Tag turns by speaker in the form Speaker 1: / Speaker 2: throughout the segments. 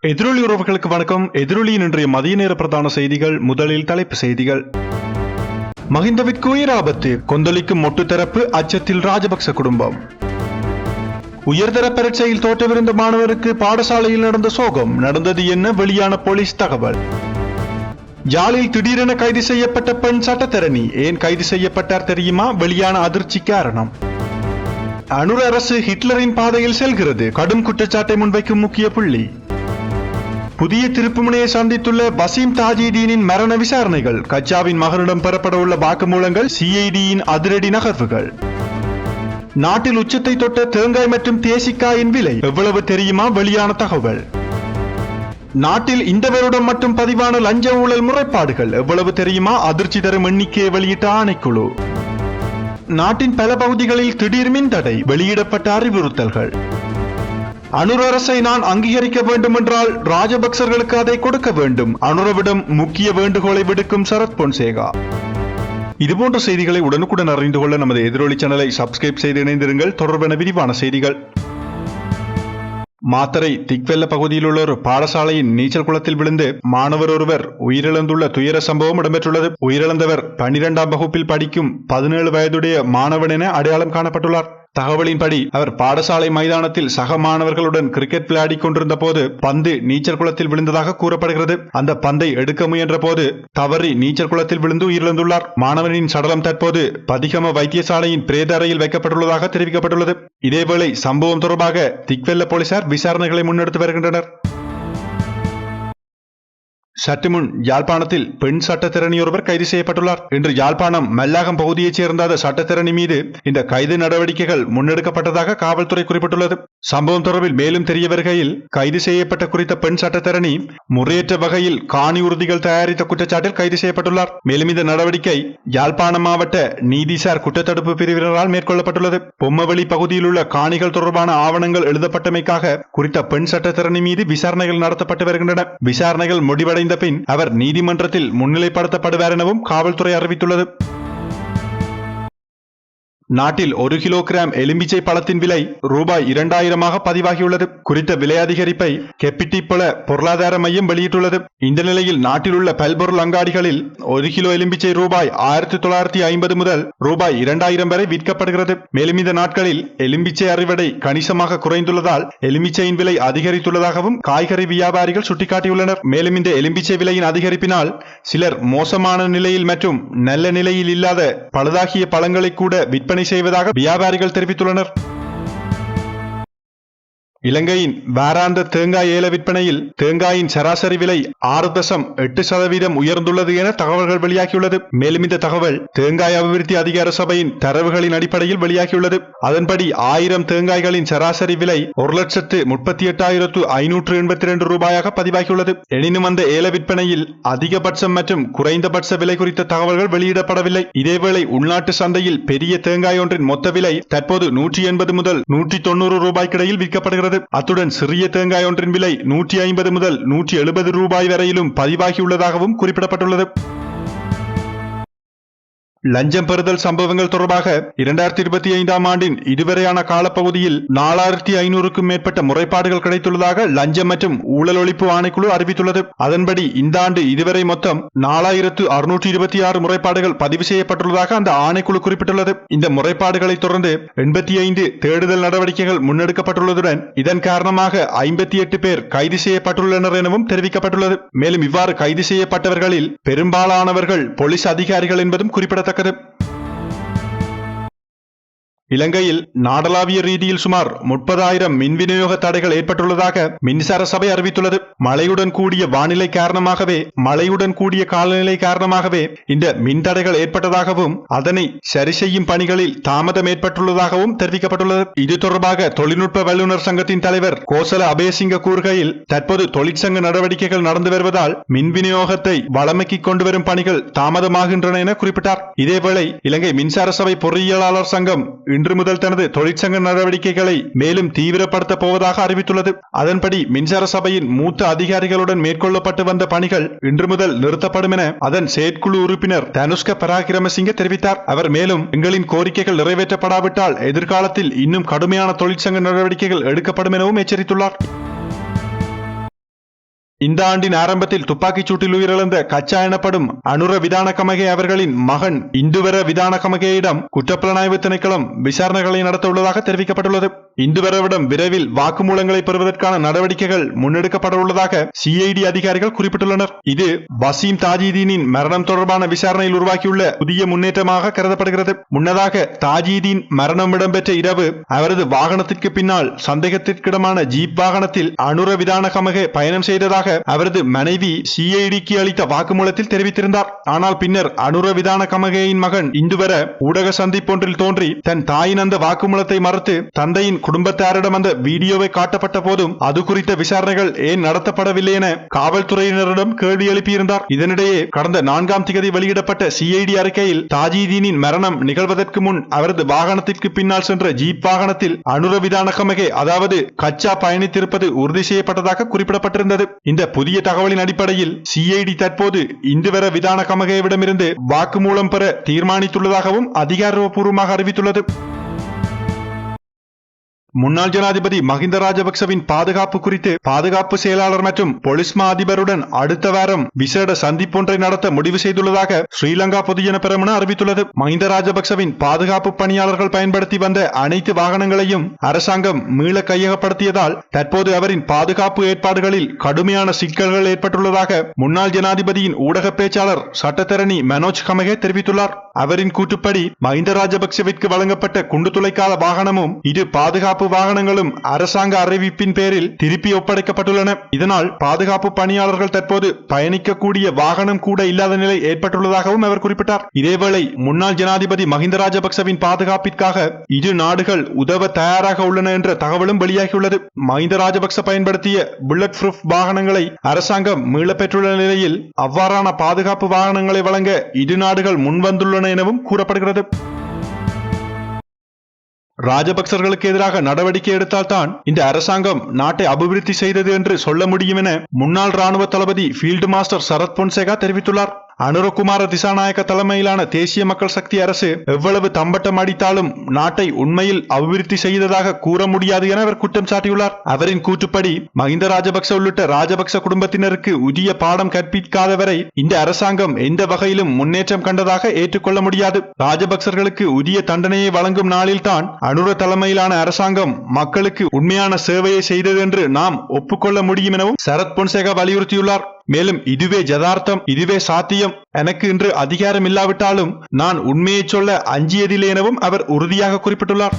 Speaker 1: எதிரொலி உறவுகளுக்கு வணக்கம். எதிரொலியின் இன்றைய மதிய நேர பிரதான செய்திகள். முதலில் தலைப்பு செய்திகள். மஹிந்தவிற்கு உயிர் ஆபத்து, கொந்தளிக்கும் மொட்டு தரப்பு, அச்சத்தில் ராஜபக்ச குடும்பம். உயர்தர பரீட்சையில் தோற்றவிருந்த மாணவருக்கு பாடசாலையில் நடந்த சோகம். நடந்தது என்ன? வெளியான போலீஸ் தகவல். யாழில் திடீரென கைது செய்யப்பட்ட பெண் சட்டத்தரணி. ஏன் கைது செய்யப்பட்டார் தெரியுமா? வெளியான அதிர்ச்சி காரணம். அனுர அரசு ஹிட்லரின் பாதையில் செல்கிறது. கடும் குற்றச்சாட்டை முன்வைக்கும் முக்கிய புள்ளி. புதிய திருப்புமுனையை சந்தித்துள்ள வசீம் தாஜுதீனின் மரண விசாரணைகள். கச்சாவின் மகனிடம் பெறப்பட உள்ள வாக்குமூலங்கள். சிஐடியின் அதிரடி நகர்வுகள். நாட்டில் உச்சத்தை தொட்ட தேங்காய் மற்றும் தேசிக்காயின் விலை எவ்வளவு தெரியுமா? வெளியான தகவல். நாட்டில் இந்த வருடம் மட்டும் பதிவான லஞ்ச ஊழல் முறைப்பாடுகள் எவ்வளவு தெரியுமா? அதிர்ச்சி தரும் எண்ணிக்கையை வெளியிட்ட ஆணைக்குழு. நாட்டின் பல பகுதிகளில் திடீர் மின் தடை. வெளியிடப்பட்ட அறிவுறுத்தல்கள். அனுர அரசை நான் அங்கீகரிக்க வேண்டும் என்றால் ராஜபக்சர்களுக்கு அதை கொடுக்க வேண்டும். அனுரவிடம் முக்கிய வேண்டுகோளை விடுக்கும் சரத் பொன்சேகா. இதுபோன்ற செய்திகளை உடனுக்குடன் அறிந்து கொள்ள நமது எதிரொலி சேனலை சப்ஸ்கிரைப் செய்து இணைந்திருங்கள். தொடர்பான விரிவான செய்திகள். மாத்தறை திக்வெல்ல பகுதியில் உள்ள ஒரு பாடசாலையின் நீச்சல் குளத்தில் விழுந்து மாணவர் ஒருவர் உயிரிழந்துள்ள துயர சம்பவம் இடம்பெற்றுள்ளது. உயிரிழந்தவர் 12ஆம் வகுப்பில் படிக்கும் 17 வயதுடைய மாணவன் என அடையாளம் காணப்பட்டுள்ளார். தகவலின்படி அவர் பாடசாலை மைதானத்தில் சக மாணவர்களுடன் கிரிக்கெட் விளையாடி கொண்டிருந்த போது பந்து நீச்சல் குளத்தில் விழுந்ததாக கூறப்படுகிறது. அந்த பந்தை எடுக்க முயன்ற போது தவறி நீச்சல் குளத்தில் விழுந்து உயிரிழந்துள்ளார். மாணவனின் சடலம் தற்போது பதிகம வைத்தியசாலையின் பிரேத அறையில் வைக்கப்பட்டுள்ளதாக தெரிவிக்கப்பட்டுள்ளது. இதேவேளை சம்பவம் தொடர்பாக திக்வெல்ல போலீசார் விசாரணைகளை முன்னெடுத்து வருகின்றனர். சற்று முன் யாழ்ப்பாணத்தில் பெண் சட்டத்திரணி ஒருவர் கைது செய்யப்பட்டுள்ளார். இன்று யாழ்ப்பாணம் மல்லாகம் பகுதியைச் சேர்ந்த சட்டத்திரணி மீது இந்த கைது நடவடிக்கைகள் முன்னெடுக்கப்பட்டதாக காவல்துறை குறிப்பிட்டுள்ளது. சம்பவம் தொடர்பில் மேலும் தெரிய வருகையில் கைது செய்யப்பட்ட குறித்த பெண் சட்டத்திரணி முறையற்ற வகையில் காணி உறுதிகள் தயாரித்த குற்றச்சாட்டில் கைது செய்யப்பட்டுள்ளார். மேலும் இந்த நடவடிக்கை யாழ்ப்பாணம் மாவட்ட நீதிசார் குற்றத்தடுப்பு பிரிவினரால் மேற்கொள்ளப்பட்டுள்ளது. பொம்மவெளி பகுதியில் உள்ள காணிகள் தொடர்பான ஆவணங்கள் எழுதப்பட்டமைக்காக குறித்த பெண் சட்டத்திரணி மீது விசாரணைகள் நடத்தப்பட்டு வருகின்றன. விசாரணைகள் முடிவடைந்த பின் அவர் நீதிமன்றத்தில் முன்னிலைப்படுத்தப்படுவார் எனவும் காவல்துறை அறிவித்துள்ளது. நாட்டில் 1 கிலோகிராம் எலும்பிச்சை பழத்தின் விலை ரூபாய் 2000 பதிவாகியுள்ளது. குறித்த விலை அதிகரிப்பை கெப்பிட்டிப்பழ பொருளாதார மையம் வெளியிட்டுள்ளது. இந்த நிலையில் நாட்டில் உள்ள பல்பொருள் அங்காடிகளில் 1 கிலோ எலும்பிச்சை ரூபாய் 1950 முதல் ரூபாய் 2000 வரை விற்கப்படுகிறது. மேலும் இந்த நாட்களில் எலும்பிச்சை அறுவடை கணிசமாக குறைந்துள்ளதால் எலும்பிச்சையின் விலை அதிகரித்துள்ளதாகவும் காய்கறி வியாபாரிகள் சுட்டிக்காட்டியுள்ளனர். மேலும் இந்த எலும்பிச்சை விலையின் அதிகரிப்பினால் சிலர் மோசமான நிலையில் மற்றும் நல்ல நிலையில் இல்லாத பழுதாகிய பழங்களை கூட விற்பனை செய்வதாக வியாபாரிகள் தெரிவித்துள்ளனர். இலங்கையின் வாராந்த தேங்காய் ஏல விற்பனையில் தேங்காயின் சராசரி விலை 6.8% உயர்ந்துள்ளது என தகவல்கள் வெளியாகியுள்ளது. மேலும் இந்த தகவல் தேங்காய் அபிவிருத்தி அதிகார சபையின் தரவுகளின் அடிப்படையில் வெளியாகியுள்ளது. அதன்படி 1000 தேங்காய்களின் சராசரி விலை 1,38,582 ரூபாயாக பதிவாகியுள்ளது. எனினும் அந்த ஏல விற்பனையில் அதிகபட்சம் மற்றும் குறைந்தபட்ச விலை குறித்த தகவல்கள் வெளியிடப்படவில்லை. இதேவேளை உள்நாட்டு சந்தையில் பெரிய தேங்காய் ஒன்றின் மொத்த விலை தற்போது 180 முதல் 190 ரூபாய்க்கிடையில் விற்கப்படுகிறது. அத்துடன் சிறிய தேங்காய் ஒன்றின் விலை 150 முதல் 170 ரூபாய் வரையிலும் பதிவாகியுள்ளதாகவும் குறிப்பிடப்பட்டுள்ளது. லஞ்சம் பெறுதல் சம்பவங்கள் தொடர்பாக 2025ஆம் ஆண்டின் இதுவரையான காலப்பகுதியில் 4500க்கும் மேற்பட்ட முறைப்பாடுகள் கிடைத்துள்ளதாக லஞ்சம் மற்றும் ஊழல் ஒழிப்பு ஆணைக்குழு அறிவித்துள்ளது. அதன்படி இந்த ஆண்டு இதுவரை மொத்தம் 4626 முறைப்பாடுகள் பதிவு செய்யப்பட்டுள்ளதாக அந்த ஆணைக்குழு குறிப்பிட்டுள்ளது. இந்த முறைப்பாடுகளை தொடர்ந்து 85 தேடுதல் நடவடிக்கைகள் முன்னெடுக்கப்பட்டுள்ளதுடன் இதன் காரணமாக 58 பேர் கைது செய்யப்பட்டுள்ளனர் எனவும் தெரிவிக்கப்பட்டுள்ளது. மேலும் இவ்வாறு கைது செய்யப்பட்டவர்களில் பெரும்பாலானவர்கள் போலீஸ் அதிகாரிகள் என்பதும் குறிப்பிடத்தக்கது. இலங்கையில் நாடளாவிய ரீதியில் சுமார் 30,000 மின் விநியோக தடைகள் ஏற்பட்டுள்ளதாக மின்சார சபை அறிவித்துள்ளது. மழையுடன் கூடிய வானிலை காரணமாகவே இந்த மின் தடைகள் ஏற்பட்டதாகவும் அதனை சரி செய்யும் பணிகளில் தாமதம் ஏற்பட்டுள்ளதாகவும் தெரிவிக்கப்பட்டுள்ளது. இது தொடர்பாக தொழில்நுட்ப வல்லுநர் சங்கத்தின் தலைவர் கோசல அபேசிங்க கூறுகையில் தற்போது தொழிற்சங்க நடவடிக்கைகள் நடந்து வருவதால் மின் விநியோகத்தை வளமைக்கு கொண்டு வரும் பணிகள் தாமதமாகின்றன என குறிப்பிட்டார். இதேவேளை இலங்கை மின்சார சபை பொறியியலாளர் சங்கம் இன்று முதல் தனது தொழிற்சங்க நடவடிக்கைகளை மேலும் தீவிரப்படுத்த போவதாக அறிவித்துள்ளது. அதன்படி மின்சார சபையின் மூத்த அதிகாரிகளுடன் மேற்கொள்ளப்பட்டு வந்த பணிகள் இன்று முதல் நிறுத்தப்படும் என அதன் செயற்குழு உறுப்பினர் தனுஷ்க பராக்கிரமசிங்க தெரிவித்தார். அவர் மேலும் எங்களின் கோரிக்கைகள் நிறைவேற்றப்படாவிட்டால் எதிர்காலத்தில் இன்னும் கடுமையான தொழிற்சங்க நடவடிக்கைகள் எடுக்கப்படும் எனவும் எச்சரித்துள்ளார். இந்த ஆண்டின் ஆரம்பத்தில் துப்பாக்கிச் சூட்டில் உயிரிழந்த கச்சா எனப்படும் அனுர விதானகமகே அவர்களின் மகன் இந்துவர விதானகமகேயிடம் குற்றப்புலனாய்வு திணைக்களம் விசாரணைகளை நடத்த உள்ளதாக தெரிவிக்கப்பட்டுள்ளது. இந்துவரவிடம் விரைவில் வாக்குமூலங்களை பெறுவதற்கான நடவடிக்கைகள் முன்னெடுக்கப்பட உள்ளதாக சிஐடி அதிகாரிகள் குறிப்பிட்டுள்ளனர். இது வசீம் தாஜுதீனின் மரணம் தொடர்பான விசாரணையில் உருவாக்கியுள்ள புதிய முன்னேற்றமாக கருதப்படுகிறது. முன்னதாக தாஜுதீன் மரணம் இடம்பெற்ற இரவு அவரது வாகனத்திற்கு பின்னால் சந்தேகத்திற்கிடமான ஜீப் வாகனத்தில் அனுர விதானகமகே பயணம் செய்ததாக அவரது மனைவி சிஐடிக்கு அளித்த வாக்குமூலத்தில் தெரிவித்திருந்தார். ஆனால் பின்னர் அனுர விதானகமகேயின் மகன் இந்துவர ஊடக சந்திப்பொன்றில் தோன்றி தன் தாயின் அந்த வாக்குமூலத்தை மறுத்து தந்தையின் குடும்பத்தாரிடம் அந்த வீடியோவை காட்டப்பட்ட போதும் அது குறித்த விசாரணைகள் ஏன் நடத்தப்படவில்லை என காவல்துறையினரிடம் கேள்வி எழுப்பியிருந்தார். இதனிடையே கடந்த 4ஆம் திகதி வெளியிடப்பட்ட சிஐடி அறிக்கையில் தாஜுதீனின் மரணம் நிகழ்வதற்கு முன் அவரது வாகனத்திற்கு பின்னால் சென்ற ஜீப் வாகனத்தில் அனுர விதானகமகே அதாவது கச்சா பயணித்திருப்பது உறுதி செய்யப்பட்டதாக குறிப்பிடப்பட்டிருந்தது. இந்த புதிய தகவலின் அடிப்படையில் சிஐடி தற்போது இந்துவர விதானகமகேவிடமிருந்து வாக்குமூலம் பெற தீர்மானித்துள்ளதாகவும் அதிகாரப்பூர்வமாக அறிவித்துள்ளது. முன்னாள் ஜனாதிபதி மஹிந்த ராஜபக்சவின் பாதுகாப்பு குறித்து பாதுகாப்பு செயலாளர் மற்றும் பொலிஸ் மா அதிபருடன் அடுத்த வாரம் விசேட சந்திப்பொன்றை நடத்த முடிவு செய்துள்ளதாக ஸ்ரீலங்கா பொதுஜன பெரமுன அறிவித்துள்ளது. மஹிந்த ராஜபக்சவின் பாதுகாப்பு பணியாளர்கள் பயன்படுத்தி வந்த அனைத்து வாகனங்களையும் அரசாங்கம் மீள கையகப்படுத்தியதால் தற்போது அவரின் பாதுகாப்பு ஏற்பாடுகளில் கடுமையான சிக்கல்கள் ஏற்பட்டுள்ளதாக முன்னாள் ஜனாதிபதியின் ஊடக பேச்சாளர் சட்டத்தரணி மனோஜ் கமகே தெரிவித்துள்ளார். அவரின் கூற்றுப்படி மஹிந்த ராஜபக்சவிற்கு வழங்கப்பட்ட குண்டு துளைக்காத வாகனமும் இரு பாதுகாப்பு வாகனங்களும் அரசாங்க அறிவிப்பின் பேரில் திருப்பி ஒப்படைக்கப்பட்டுள்ளன. இதனால் பாதுகாப்பு பணியாளர்கள் தற்போது பயணிக்கக்கூடிய வாகனம் கூட இல்லாத நிலை ஏற்பட்டுள்ளதாகவும் அவர் குறிப்பிட்டார். இதேவேளை முன்னாள் ஜனாதிபதி மஹிந்த ராஜபக்சவின் பாதுகாப்பிற்காக இரு நாடுகள் உதவ தயாராக உள்ளன என்ற தகவலும் வெளியாகியுள்ளது. மஹிந்த ராஜபக்ச பயன்படுத்திய புல்லட் ப்ரூஃப் வாகனங்களை அரசாங்கம் மீள பெற்றுள்ள நிலையில் அவ்வாறான பாதுகாப்பு வாகனங்களை வழங்க இரு நாடுகள் முன்வந்துள்ளன எனவும் கூறப்படுகிறது. ராஜபக்சர்களுக்கு எதிராக நடவடிக்கை எடுத்தால்தான் இந்த அரசாங்கம் நாட்டை அபிவிருத்தி செய்தது என்று சொல்ல முடியும் என முன்னாள் ராணுவ தளபதி ஃபீல்டு மாஸ்டர் சரத் பொன்சேகா தெரிவித்துள்ளார். அனுரகுமார திசாநாயக்க தலைமையிலான தேசிய மக்கள் சக்தி அரசு எவ்வளவு தம்பட்டம் அடித்தாலும் நாட்டை உண்மையில் அபிவிருத்தி செய்ததாக கூற முடியாது என அவர் குற்றம் சாட்டியுள்ளார். அவரின் கூற்றுப்படி மஹிந்த ராஜபக்ச உள்ளிட்ட ராஜபக்ச குடும்பத்தினருக்கு உரிய பாடம் கற்பிக்காதவரை இந்த அரசாங்கம் எந்த வகையிலும் முன்னேற்றம் கண்டதாக ஏற்றுக்கொள்ள முடியாது. ராஜபக்சர்களுக்கு உரிய தண்டனையை வழங்கும் நாளில்தான் அனுர தலைமையிலான அரசாங்கம் மக்களுக்கு உண்மையான சேவையை செய்தது என்று நாம் ஒப்புக்கொள்ள முடியும் எனவும் சரத் பொன்சேகா வலியுறுத்தியுள்ளார். மேலும் இதுவே யதார்த்தம், இதுவே சாத்தியம், எனக்கு இன்று அதிகாரம் இல்லாவிட்டாலும் நான் உண்மையை சொல்ல அஞ்சியதில்லை எனவும் அவர் உறுதியாக குறிப்பிட்டுள்ளார்.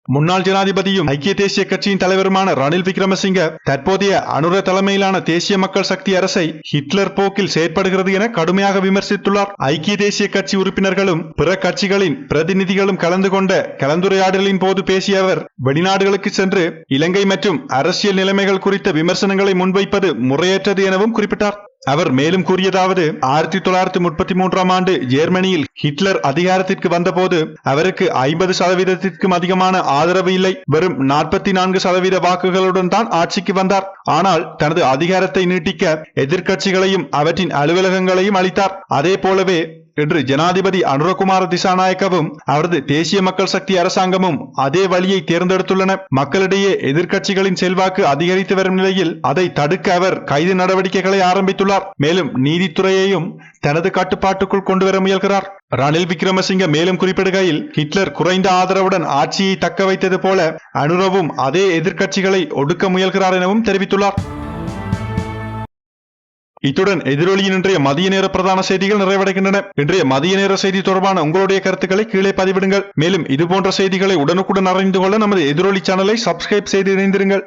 Speaker 1: முன்னாள் ஜனாதிபதியும் ஐக்கிய தேசிய கட்சியின் தலைவருமான ரணில் விக்ரமசிங்க தற்போதைய அனுர தலைமையிலான தேசிய மக்கள் சக்தி அரசை ஹிட்லர் போக்கில் செயற்படுகிறது என கடுமையாக விமர்சித்துள்ளார். ஐக்கிய தேசிய கட்சி உறுப்பினர்களும் பிற கட்சிகளின் பிரதிநிதிகளும் கலந்து கொண்ட கலந்துரையாடலின் போது பேசிய அவர் வெளிநாடுகளுக்கு சென்று இலங்கை மற்றும் அரசியல் நிலைமைகள் குறித்த விமர்சனங்களை முன்வைப்பது முறையற்றது எனவும் குறிப்பிட்டார். அவர் மேலும் கூறியதாவது, 1933ஆம் ஆண்டு ஜெர்மனியில் ஹிட்லர் அதிகாரத்திற்கு வந்தபோது அவருக்கு 50%க்கும் அதிகமான ஆதரவு இல்லை. வெறும் 44% வாக்குகளுடன் தான் ஆட்சிக்கு வந்தார். ஆனால் தனது அதிகாரத்தை நீட்டிக்க எதிர்க்கட்சிகளையும் அவற்றின் அலுவலகங்களையும் அளித்தார். அதே போலவே இன்று ஜனாதிபதி அனுரகுமார திசாநாயக்கவும் அவரது தேசிய மக்கள் சக்தி அரசாங்கமும் அதே வழியை தேர்ந்தெடுத்துள்ளன. மக்களிடையே எதிர்க்கட்சிகளின் செல்வாக்கு அதிகரித்து வரும் நிலையில் அதை தடுக்க அவர் கைது நடவடிக்கைகளை ஆரம்பித்துள்ளார். மேலும் நீதித்துறையையும் தனது கட்டுப்பாட்டுக்குள் கொண்டுவர முயல்கிறார். ரணில் விக்ரமசிங்க மேலும் குறிப்பிடுகையில், ஹிட்லர் குறைந்த ஆதரவுடன் ஆட்சியை தக்க வைத்தது போல அனுரவும் அதே எதிர்க்கட்சிகளை ஒடுக்க முயல்கிறார் எனவும் தெரிவித்துள்ளார். இத்துடன் எதிரொலியின் இன்றைய மதிய நேர பிரதான செய்திகள் நிறைவடைகின்றன. இன்றைய மதிய நேர செய்தி தொடர்பான உங்களுடைய கருத்துக்களை கீழே பதிவிடுங்கள். மேலும் இதுபோன்ற செய்திகளை உடனுக்குடன் அறிந்து கொள்ள நமது எதிரொலி சேனலை சப்ஸ்கிரைப் செய்து இணைந்திருங்கள்.